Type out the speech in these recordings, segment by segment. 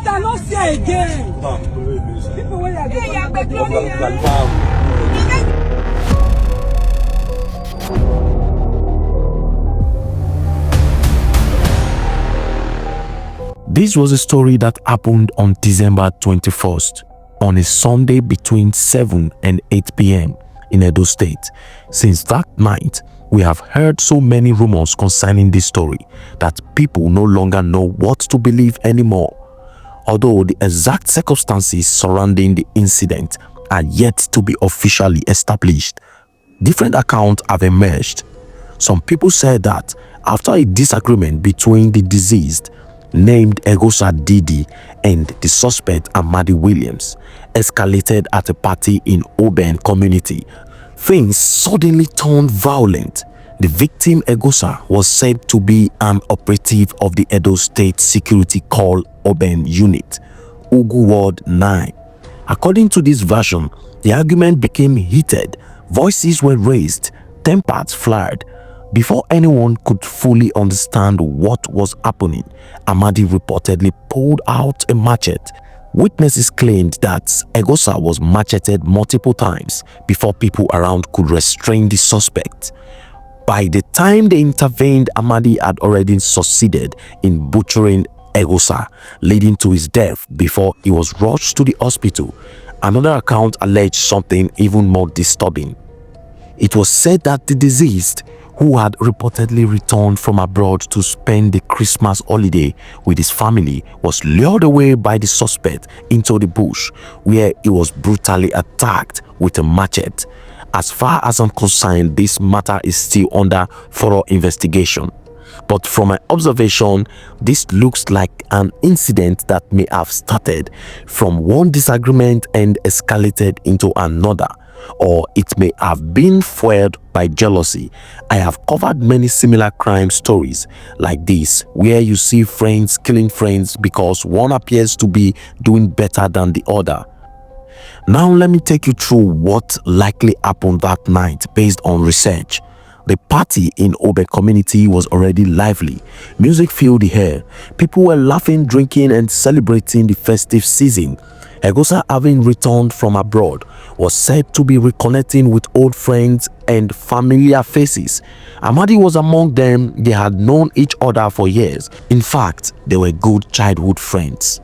cannot say again. People will This was a story that happened on December 21st, on a Sunday between 7 and 8 p.m. in Edo State. Since that night, we have heard so many rumors concerning this story that people no longer know what to believe anymore. Although the exact circumstances surrounding the incident are yet to be officially established, different accounts have emerged. Some people said that after a disagreement between the deceased, named Egosa Didi, and the suspect Amadi Williams escalated at a party in Oben community, things suddenly turned violent. The victim, Egosa, was said to be an operative of the Edo State Security Call Oben Unit, Ugu Ward 9. According to this version, the argument became heated, voices were raised, tempers flared. Before anyone could fully understand what was happening, Amadi reportedly pulled out a machete. Witnesses claimed that Egosa was macheted multiple times before people around could restrain the suspect. By the time they intervened, Amadi had already succeeded in butchering Egosa, leading to his death before he was rushed to the hospital. Another account alleged something even more disturbing. It was said that the deceased, who had reportedly returned from abroad to spend the Christmas holiday with his family, was lured away by the suspect into the bush, where he was brutally attacked with a machete. As far as I'm concerned, this matter is still under thorough investigation. But from my observation, this looks like an incident that may have started from one disagreement and escalated into another, or it may have been fueled by jealousy. I have covered many similar crime stories like this, where you see friends killing friends because one appears to be doing better than the other. Now let me take you through what likely happened that night based on research. The party in Obe community was already lively. Music filled the air. People were laughing, drinking, and celebrating the festive season. Egosa, having returned from abroad, was said to be reconnecting with old friends and familiar faces. Amadi was among them. They had known each other for years. In fact, they were good childhood friends.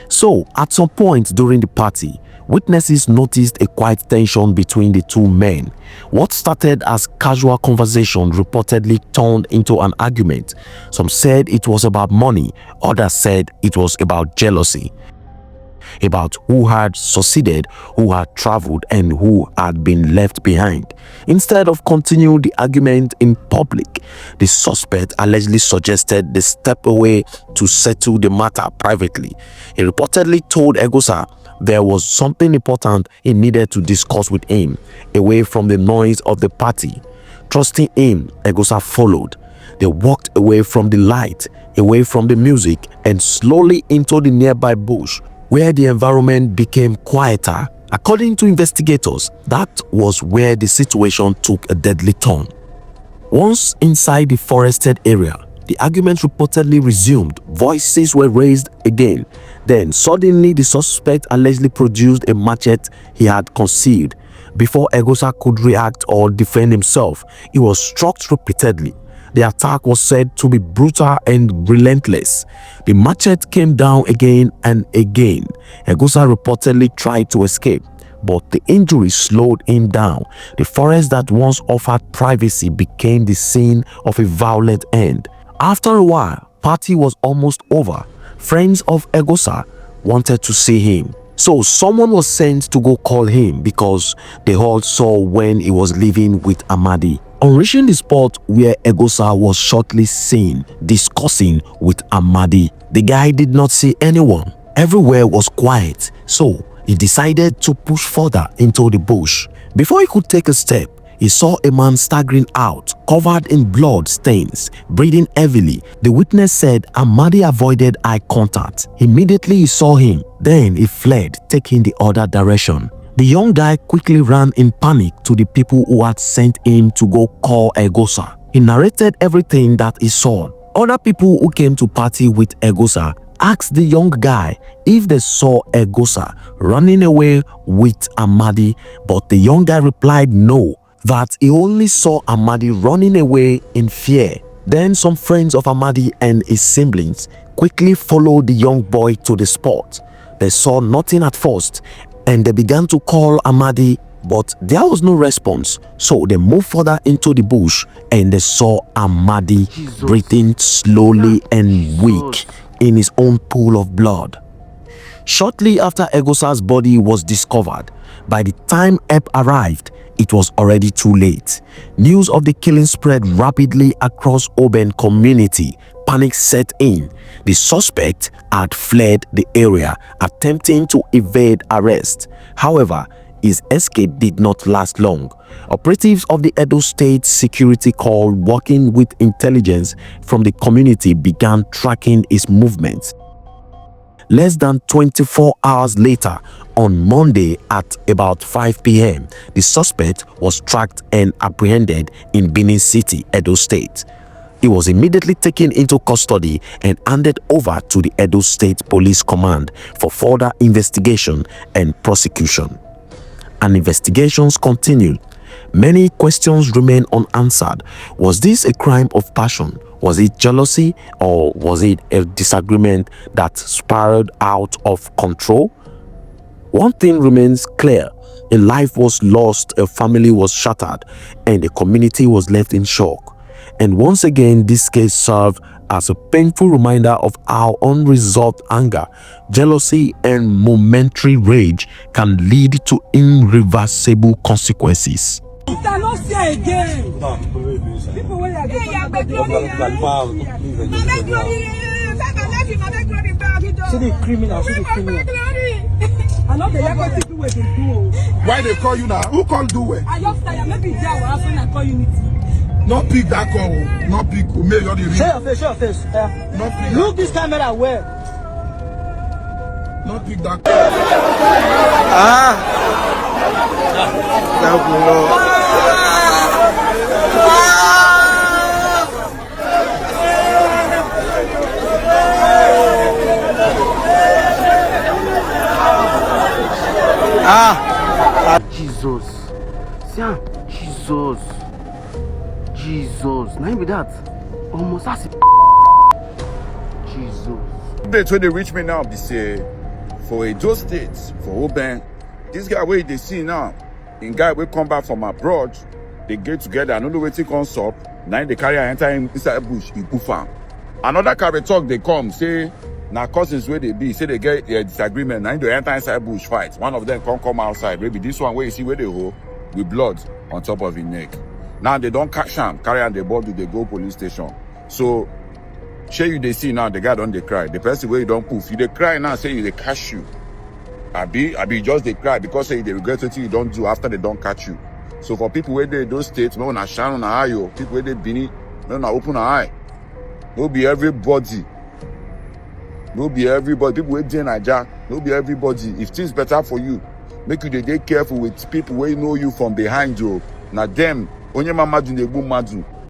So, at some point during the party, witnesses noticed a quiet tension between the two men. What started as casual conversation reportedly turned into an argument. Some said it was about money, others said it was about jealousy, about who had succeeded, who had traveled, and who had been left behind. Instead of continuing the argument in public, the suspect allegedly suggested they step away to settle the matter privately. He reportedly told Egosa there was something important he needed to discuss with him, away from the noise of the party. Trusting him, Egosa followed. They walked away from the light, away from the music, and slowly into the nearby bush, where the environment became quieter. According to investigators, that was where the situation took a deadly turn. Once inside the forested area, the argument reportedly resumed. Voices were raised again. Then suddenly the suspect allegedly produced a machete he had concealed. Before Egosa could react or defend himself, he was struck repeatedly. The attack was said to be brutal and relentless. The machete came down again and again. Egosa reportedly tried to escape, but the injury slowed him down. The forest that once offered privacy became the scene of a violent end. After a while, party was almost over. Friends of Egosa wanted to see him, so someone was sent to go call him because they all saw when he was leaving with Amadi. On reaching the spot where Egosa was shortly seen discussing with Amadi, the guy did not see anyone. Everywhere was quiet, so he decided to push further into the bush. Before he could take a step, he saw a man staggering out, covered in blood stains, breathing heavily. The witness said Amadi avoided eye contact. Immediately he saw him, then he fled, taking the other direction. The young guy quickly ran in panic to the people who had sent him to go call Egosa. He narrated everything that he saw. Other people who came to party with Egosa asked the young guy if they saw Egosa running away with Amadi, but the young guy replied no, that he only saw Amadi running away in fear. Then some friends of Amadi and his siblings quickly followed the young boy to the spot. They saw nothing at first and they began to call Amadi, but there was no response. So they moved further into the bush and they saw Amadi breathing slowly and weak in his own pool of blood. Shortly after Egosa's body was discovered, by the time help arrived, it was already too late. News of the killing spread rapidly across Oben community. Panic set in. The suspect had fled the area, attempting to evade arrest. However, his escape did not last long. Operatives of the Edo State Security Corps, working with intelligence from the community, began tracking his movements. Less than 24 hours later, on Monday at about 5 p.m., the suspect was tracked and apprehended in Benin City, Edo State. He was immediately taken into custody and handed over to the Edo State Police Command for further investigation and prosecution. And investigations continued. Many questions remain unanswered. Was this a crime of passion? Was it jealousy, or was it a disagreement that spiraled out of control? One thing remains clear: a life was lost, a family was shattered, and the community was left in shock. And once again, this case served as a painful reminder of how unresolved anger, jealousy, and momentary rage can lead to irreversible consequences. You cannot say again. People will have see the criminal, see the criminal. I know the young people will do. Why they call you now? Who called do it? I just tired. Maybe they will have when I call unity. Not pick that call. Not pick. May you the show your face, show your face. Not pick. Look this camera well. Not pick that call. Jesus. See, Jesus. Jesus. Now be that. Almost as Jesus. That's where they reach me now. They say for Edo State, for Oben, this guy where they see now, in guy will come back from abroad, they get together, another way to consult, now they carry and enter inside bush, in Kufan. Another carry talk, they come, say, now cousins where they be, say they get a disagreement, now they enter inside bush fight. One of them come outside, maybe this one where you see where they hold, with blood on top of his neck. Now they don't catch him, carry on the body, they go police station. So, share you they see now, the guy don't they cry. The person where you don't poof, you they cry now, say you they catch you. Abi just they cry because say they regret what you don't do after they don't catch you. So for people where they those states, no one shine on an eye, people where they bini, no one open an eye. No be everybody. No be everybody. People where they Nigeria, no be everybody. If things better for you, make you they careful with people where know you from behind you. Now them, onye mama do they boom madu.